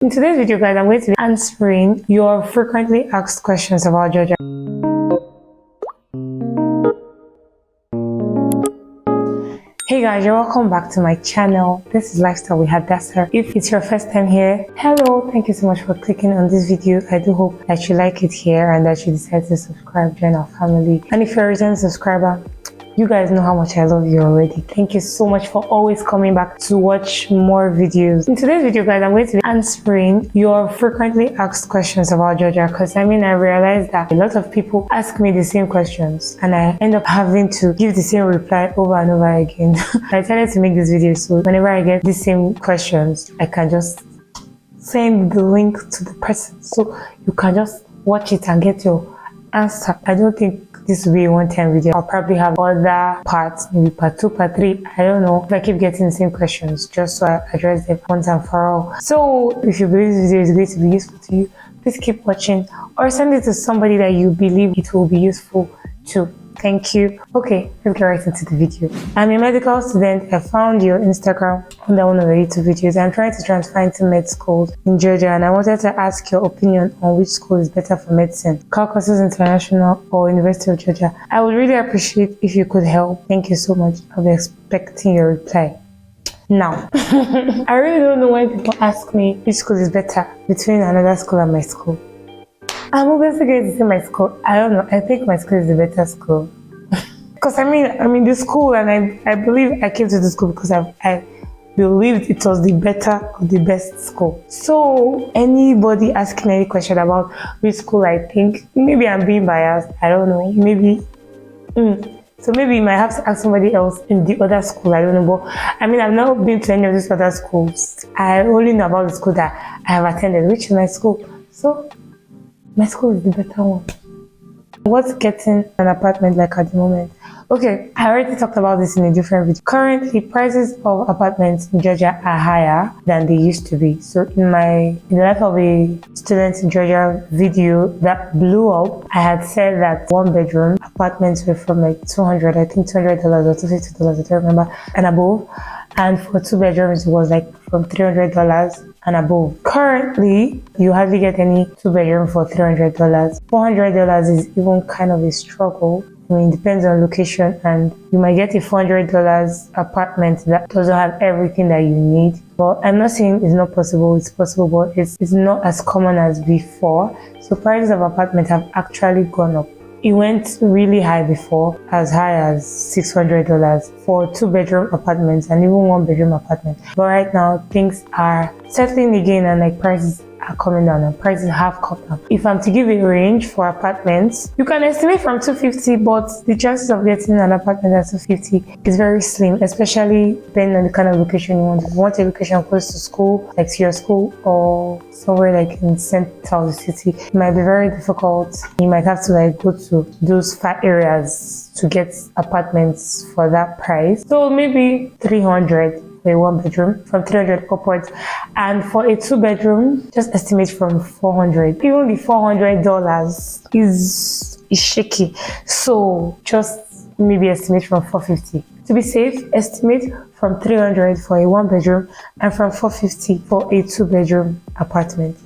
In today's video, guys, I'm going to be answering your frequently asked questions about Georgia. Hey guys, you're welcome back to my channel. This is Lifestyle with Hadassah. If it's your first time here, hello, thank you so much for clicking on this video. I do hope that you like it here and that you decide to subscribe, join our family. And if you're a return subscriber, you guys know how much I love you already. Thank you so much for always coming back to watch more videos. In today's video, guys, I'm going to be answering your frequently asked questions about Georgia, because I realized that a lot of people ask me the same questions and I end up having to give the same reply over and over again. I decided to make this video so whenever I get the same questions, I can just send the link to the person so you can just watch it and get your answer. I don't think this will be a one-time video. I'll probably have other parts, maybe part 2, part 3. I don't know if I keep getting the same questions, just so I address them once and for all. So if you believe this video is going to be useful to you, please keep watching or send it to somebody that you believe it will be useful to. Thank you. Okay, let's get right into the video. I'm a medical student. I found your Instagram under one of the YouTube videos. I'm trying to transfer into med schools in Georgia, and I wanted to ask your opinion on which school is better for medicine, Caucasus International or University of Georgia. I would really appreciate if you could help. Thank you so much. I'll be expecting your reply. Now, I really don't know why people ask me which school is better between another school and my school. I'm obviously going to say my school. I don't know. I think my school is the better school. Because I'm in the school, and I believe I came to the school because I believed it was the better or the best school. So anybody asking any question about which school I think, maybe I'm being biased. I don't know. Maybe. So maybe you might have to ask somebody else in the other school. I don't know. But I've not been to any of these other schools. I only know about the school that I have attended, which is my school. So my school is the better one. What's getting an apartment like at the moment? Okay, I already talked about this in a different video. Currently, prices of apartments in Georgia are higher than they used to be. So in the life of a student in Georgia video that blew up, I had said that 1-bedroom apartments were from like $200, I think $200 or $250, I don't remember, and above. And for 2 bedrooms, it was like from $300 and above. Currently, you hardly get any 2-bedroom for $300. $400 is even kind of a struggle. It depends on location, and you might get a $400 apartment that doesn't have everything that you need. But I'm not saying it's not possible, it's possible, but it's not as common as before. So prices of apartments have actually gone up. It went really high before, as high as $600 for 2-bedroom apartments and even 1-bedroom apartments. But right now, things are settling again, and like prices are coming down, and prices have come down. If I'm to give a range for apartments, you can estimate from $250, but the chances of getting an apartment at $250 is very slim, especially depending on the kind of location you want. If you want a location close to school, like to your school, or somewhere like in central the city, it might be very difficult. You might have to like go to those far areas to get apartments for that price. So maybe $300 for a 1-bedroom, from $300 upwards, and for a 2-bedroom, just estimate from $400. Even the $400 is shaky, so just maybe estimate from $450. To be safe, estimate from $300 for a 1-bedroom and from $450 for a 2-bedroom apartment.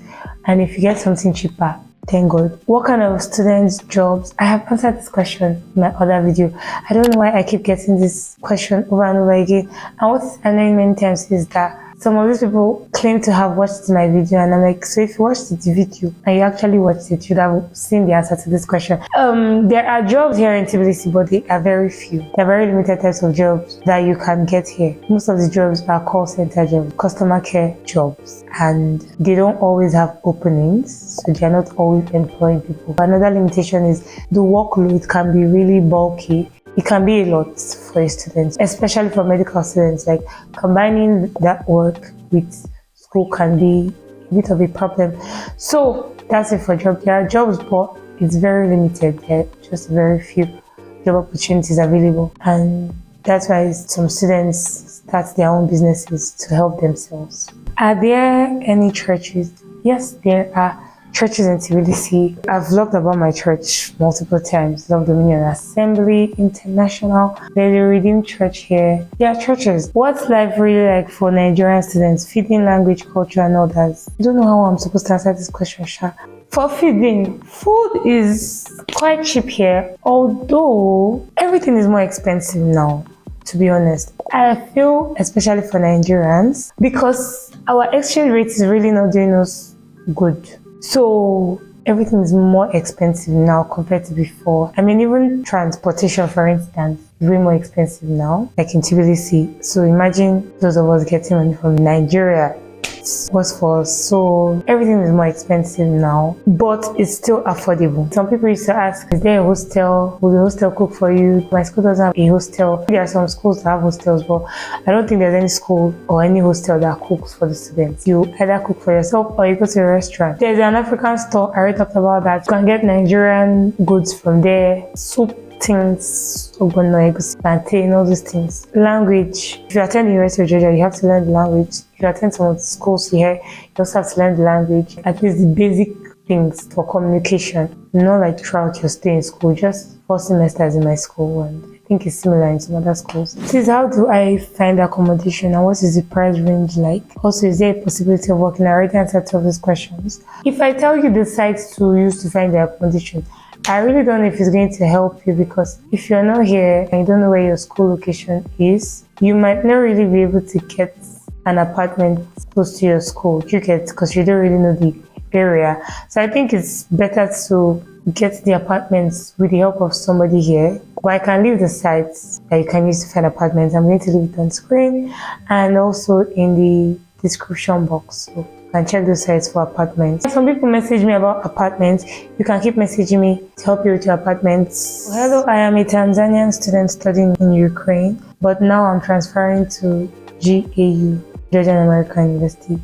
And if you get something cheaper, thank God. What kind of students' jobs? I have answered this question in my other video. I don't know why I keep getting this question over and over again. And what is annoying many times is that some of these people claim to have watched my video, and I'm like, so if you watched the video and you actually watched it, you'd have seen the answer to this question. There are jobs here in Tbilisi, but they are very few. There are very limited types of jobs that you can get here. Most of the jobs are call center jobs, customer care jobs, and they don't always have openings, so they're not always employing people. Another limitation is the workload can be really bulky. It can be a lot for a student, especially for medical students. Like combining that work with school can be a bit of a problem. So that's it for jobs. There are jobs, but it's very limited. There are just very few job opportunities available, and that's why some students start their own businesses to help themselves. Are there any churches? Yes, there are churches in Tbilisi. I've vlogged about my church multiple times. Love Dominion Assembly, International, there's a Redeemed Church here. There are churches. What's life really like for Nigerian students? Feeding, language, culture, and others. I don't know how I'm supposed to answer this question, Sha. For feeding, food is quite cheap here, although everything is more expensive now, to be honest. I feel, especially for Nigerians, because our exchange rate is really not doing us good. So everything is more expensive now compared to before. I mean, even transportation, for instance, is way more expensive now, like in Tbilisi. So imagine those of us getting money from Nigeria. What's for us? So everything is more expensive now, but it's still affordable. Some people used to ask, is there a hostel? Will the hostel cook for you? My school doesn't have a hostel. There are some schools that have hostels, but I don't think there's any school or any hostel that cooks for the students. You either cook for yourself or you go to a restaurant. There's an African store, I already talked about that. You can get Nigerian goods from there, soup things, plantain, all those things. Language. If you attend the University of Georgia, you have to learn the language. If you attend some of the schools here, you also have to learn the language. At least the basic things for communication. Not like throughout your stay in school, just 4 semesters in my school, and I think it's similar in some other schools. Please, how do I find accommodation and what is the price range like? Also, is there a possibility of working? I already answered 2 of these questions. If I tell you the sites to use to find the accommodation, I really don't know if it's going to help you, because if you're not here and you don't know where your school location is, you might not really be able to get an apartment close to your school. You get, because you don't really know the area. So I think it's better to get the apartments with the help of somebody here. But I can leave the sites that you can use to find apartments. I'm going to leave it on screen and also in the description box. So and check those sites for apartments. Some people message me about apartments. You can keep messaging me to help you with your apartments. Hello, I am a Tanzanian student studying in Ukraine, but now I'm transferring to GAU, Georgian American University.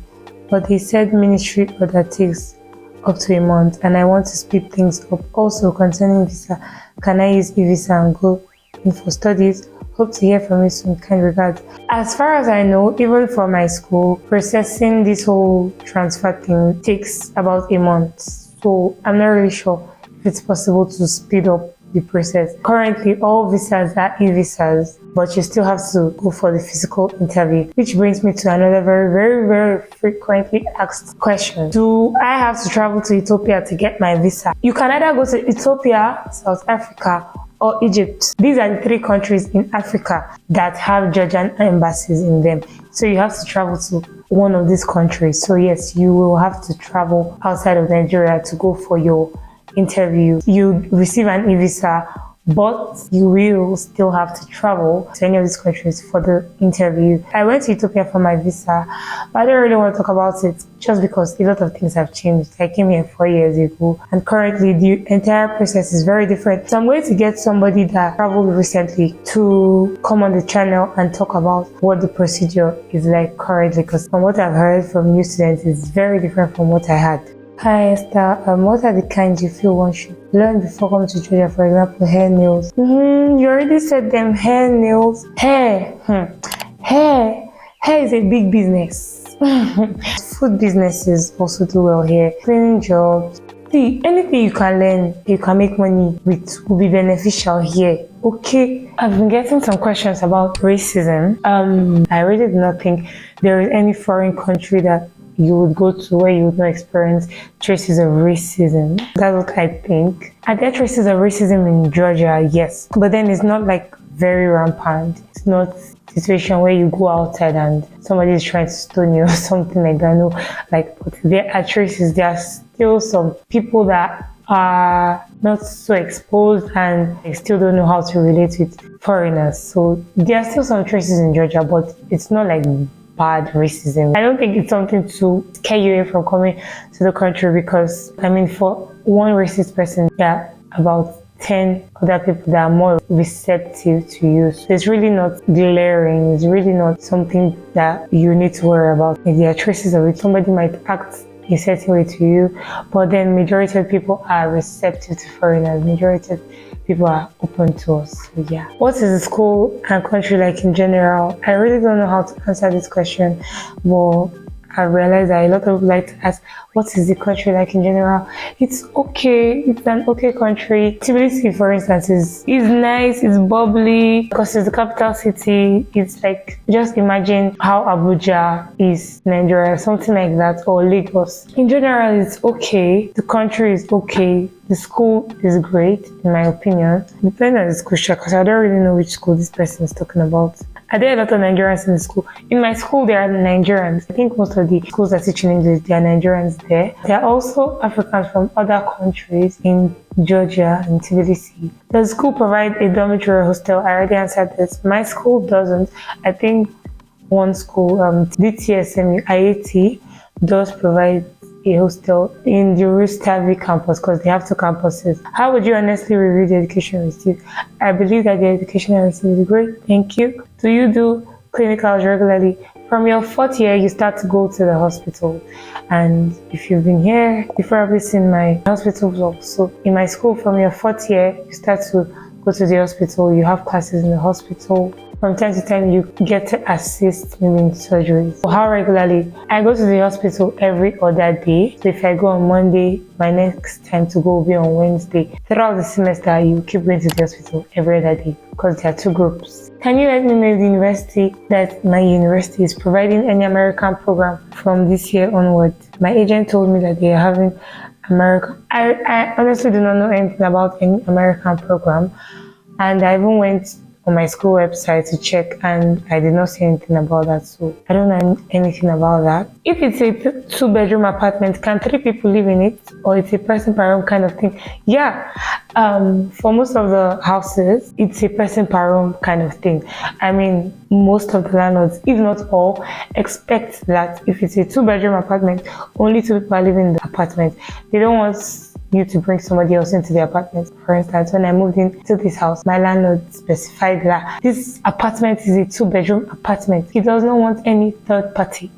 But they said ministry order takes up to a month, and I want to speed things up. Also, concerning visa, can I use e-visa and go in for studies? Hope to hear from you soon. Kind regards. As far as I know, even for my school, processing this whole transfer thing takes about a month. So I'm not really sure if it's possible to speed up the process. Currently, all visas are e-visas, but you still have to go for the physical interview, which brings me to another very frequently asked question. Do I have to travel to Ethiopia to get my visa? You can either go to Ethiopia, South Africa, or Egypt. These are the 3 countries in Africa that have Georgian embassies in them. So you have to travel to one of these countries. So yes, you will have to travel outside of Nigeria to go for your interview. You receive an e-visa, but you will still have to travel to any of these countries for the interview. I went to Ethiopia for my visa, but I don't really want to talk about it just because a lot of things have changed. I came here 4 years ago, and currently the entire process is very different. So I'm going to get somebody that traveled recently to come on the channel and talk about what the procedure is like currently, because from what I've heard from new students, it's very different from what I had. Hi Esther, what are the kinds you feel one should learn before coming to Georgia? For example, hair, nails. You already said them. Hair, nails, hair. Hair is a big business. Food businesses also do well here. Cleaning jobs. See, anything you can learn, you can make money with, will be beneficial here. Okay, I've been getting some questions about racism. I really do not think there is any foreign country that you would go to where you would not experience traces of racism. That's what I think. Are there traces of racism in Georgia? Yes. But then it's not like very rampant. It's not a situation where you go outside and somebody is trying to stone you or something like that. No, like, but there are traces. There are still some people that are not so exposed and they still don't know how to relate with foreigners. So there are still some traces in Georgia, but it's not like bad racism. I don't think it's something to scare you away from coming to the country, because I mean, for one racist person, there are about 10 other people that are more receptive to you. So it's really not glaring. It's really not something that you need to worry about. If there are traces of it, somebody might act a certain way to you, but then majority of people are receptive to foreigners. Majority of people are open to us. So yeah. What is the school and country like in general? I really don't know how to answer this question, but I realized that a lot of people like to ask, what is the country like in general? It's okay. It's an okay country. Tbilisi, for instance, is nice. It's bubbly because it's the capital city. It's like, just imagine how Abuja is Nigeria, something like that, or Lagos. In general, it's okay. The country is okay. The school is great, in my opinion. Depending on the school, because I don't really know which school this person is talking about. Are there a lot of Nigerians in the school? In my school, there are Nigerians. I think most of the schools are teaching English, there are Nigerians there. There are also Africans from other countries in Georgia and Tbilisi. Does the school provide a dormitory or hostel? I already answered this. My school doesn't. I think one school, DTSM IAT, does provide a hostel in the Rustavi campus because they have two campuses. How would you honestly review the education received? I believe that the education I received is great. Thank you. Do you do clinicals regularly? From your fourth year, you start to go to the hospital. And if you've been here, you've probably seen my hospital vlog. So in my school, from your fourth year, you start to go to the hospital. You have classes in the hospital. From time to time, you get to assist maybe in surgeries. So how regularly? I go to the hospital every other day. So if I go on Monday, my next time to go will be on Wednesday. Throughout the semester, you keep going to the hospital every other day because there are two groups. Can you let me know if the university that my university is providing any American program from this year onward? My agent told me that they are having American. I honestly do not know anything about any American program, and I even went on my school website to check and I did not see anything about that, so I don't know anything about that. If it's a two-bedroom apartment, can 3 people live in it, or it's a person per room kind of thing? Yeah, for most of the houses it's a person per room kind of thing. I mean, most of the landlords, if not all, expect that if it's a 2-bedroom apartment, only 2 people are living in the apartment. They don't want you to bring somebody else into the apartment. For instance, when I moved into this house, my landlord specified that this apartment is a 2-bedroom apartment. He does not want any third party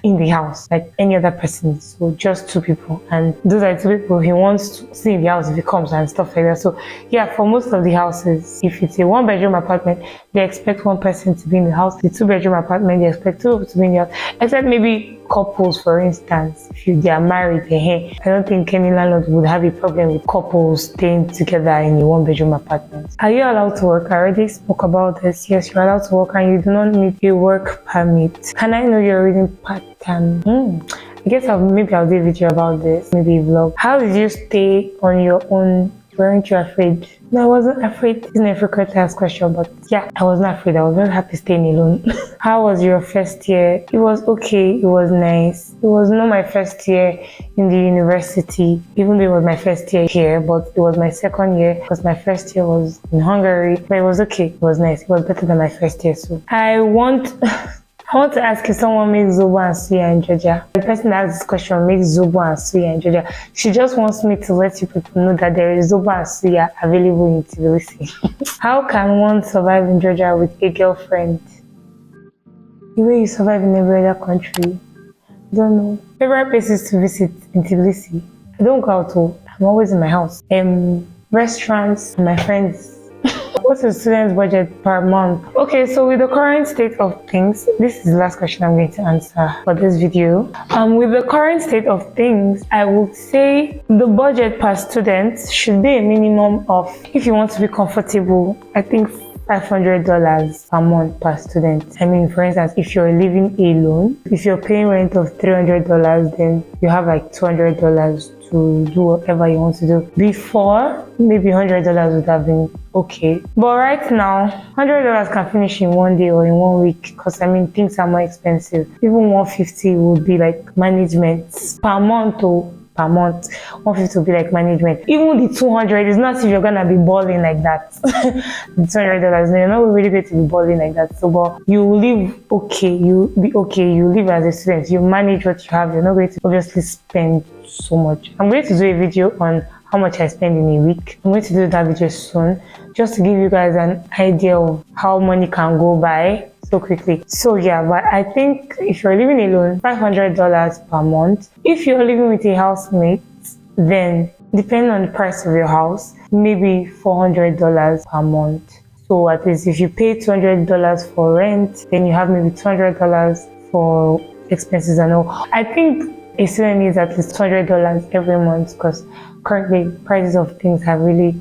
in the house, like any other person. So just 2 people, and those are 2 people he wants to see in the house if he comes and stuff like that. So yeah, for most of the houses, if it's a 1-bedroom apartment, they expect 1 person to be in the house. The 2-bedroom apartment, they expect 2 people to be in the house, except maybe couples, for instance. If they are married, I don't think any landlord would have a problem with couples staying together in a 1-bedroom apartment. Are you allowed to work? I already spoke about this. Yes, you're allowed to work and you do not need a work permit. Can I know you're reading part-time? I guess maybe I'll do a video about this, maybe a vlog. How did you stay on your own? Weren't you afraid? No, I wasn't afraid. It's not a frequently asked question, but yeah, I was not afraid. I was very happy staying alone. How was your first year? It was okay. It was nice. It was not my first year in the university, even though it was my first year here, but it was my second year because my first year was in Hungary, but it was okay. It was nice. It was better than my first year. So I want to ask if someone makes zobo and suya in Georgia. The person that asked this question makes zobo and suya in Georgia. She just wants me to let you people know that there is zobo and suya available in Tbilisi. How can one survive in Georgia with a girlfriend? The way you survive in every other country. I don't know. Favorite places to visit in Tbilisi? I don't go out. I'm always in my house. Restaurants and my friends. What's a student's budget per month? Okay, so with the current state of things, this is the last question I'm going to answer for this video. With the current state of things, I would say the budget per student should be a minimum of, if you want to be comfortable, I think $500 per month per student. I mean, for instance, if you're living alone, if you're paying rent of $300, then you have like $200 to do whatever you want to do. Before, maybe $100 would have been okay, but right now $100 can finish in 1 day or in 1 week, because I mean, things are more expensive. Even $150 would be like management per month, or per month. $150 will be like management. Even the $200 is not if you're gonna be balling like that. The $200, no, you're not really going to be balling like that. So, but you live okay, you be okay, you live as a student, you manage what you have. You're not going to obviously spend so much. I'm going to do a video on how much I spend in a week. I'm going to do that video soon, just to give you guys an idea of how money can go by so quickly. So yeah, but I think if you're living alone, $500 per month. If you're living with a housemate, then depending on the price of your house, maybe $400 per month. So at least if you pay $200 for rent, then you have maybe $200 for expenses and all. I think a student needs at least $200 every month because currently prices of things have really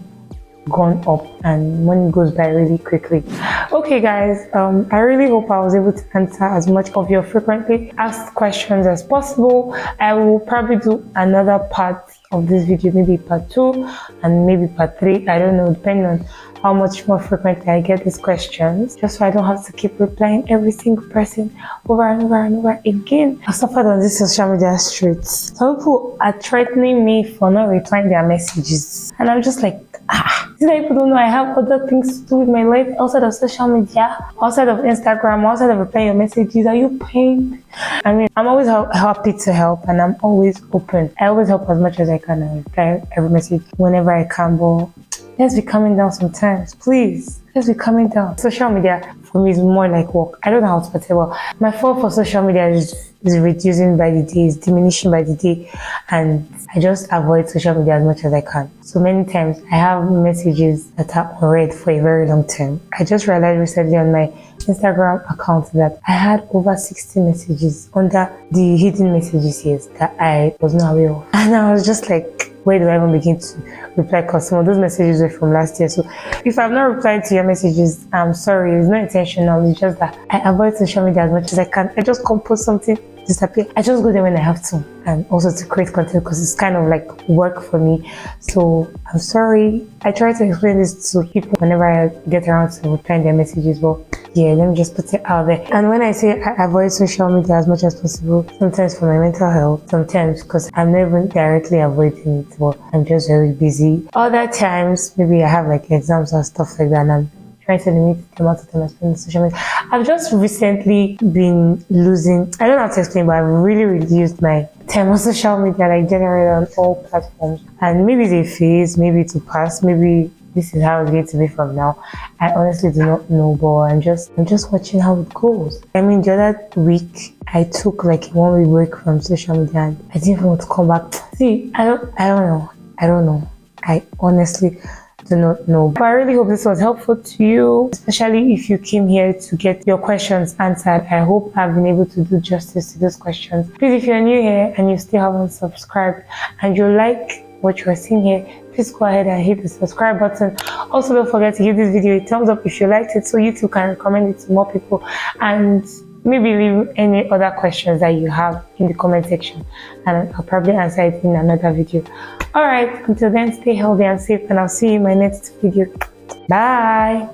gone up and money goes by really quickly. Okay guys, I really hope I was able to answer as much of your frequently asked questions as possible. I will probably do another part of this video, maybe part 2 and maybe part 3, I don't know, depending on how much more frequently I get these questions, just so I don't have to keep replying every single person over and over and over again. I've suffered on this social media streets. Some people are threatening me for not replying their messages, and I'm just like, these people don't know I have other things to do with my life outside of social media, outside of Instagram, outside of replying your messages. Are you paying? I mean, I'm always happy to help, and I'm always open. I always help as much as I can and reply every message whenever I can, but let's be coming down sometimes, please. Let's be coming down. Social media for me is more like work. I don't know how to put it well. My fault for social media is reducing by the day, is diminishing by the day, and I just avoid social media as much as I can. So many times I have messages that are unread for a very long time. I just realized recently on my Instagram account that I had over 60 messages under the hidden messages here that I was not aware of. And I was just like, where do I even begin to reply? Because some of those messages were from last year. So if I've not replied to your messages, I'm sorry. It's not intentional. It's just that I avoid social media as much as I can. I just compose something, disappear. I just go there when I have to, and also to create content because it's kind of like work for me. So I'm sorry. I try to explain this to people whenever I get around to replying their messages, but yeah, let me just put it out there. And when I say I avoid social media as much as possible, sometimes for my mental health, sometimes because I'm not even directly avoiding it, but I'm just very busy. Other times, maybe I have like exams and stuff like that, and I'm trying to limit the amount of time I spend on social media. I've just recently been losing, I don't know how to explain, but I've really reduced my time on social media, like generally on all platforms. And maybe it's a phase, maybe it will pass, maybe this is how it's going to be from now. I honestly do not know, but I'm just watching how it goes. I mean, the other week I took like a 1 week break from social media and I didn't even want to come back. See, I don't know. I honestly do not know. But I really hope this was helpful to you, especially if you came here to get your questions answered. I hope I've been able to do justice to those questions. Please, if you're new here and you still haven't subscribed and you like what you are seeing here, please go ahead and hit the subscribe button. Also, don't forget to give this video a thumbs up if you liked it so YouTube can recommend it to more people, and maybe leave any other questions that you have in the comment section and I'll probably answer it in another video. Alright, until then, stay healthy and safe, and I'll see you in my next video. Bye.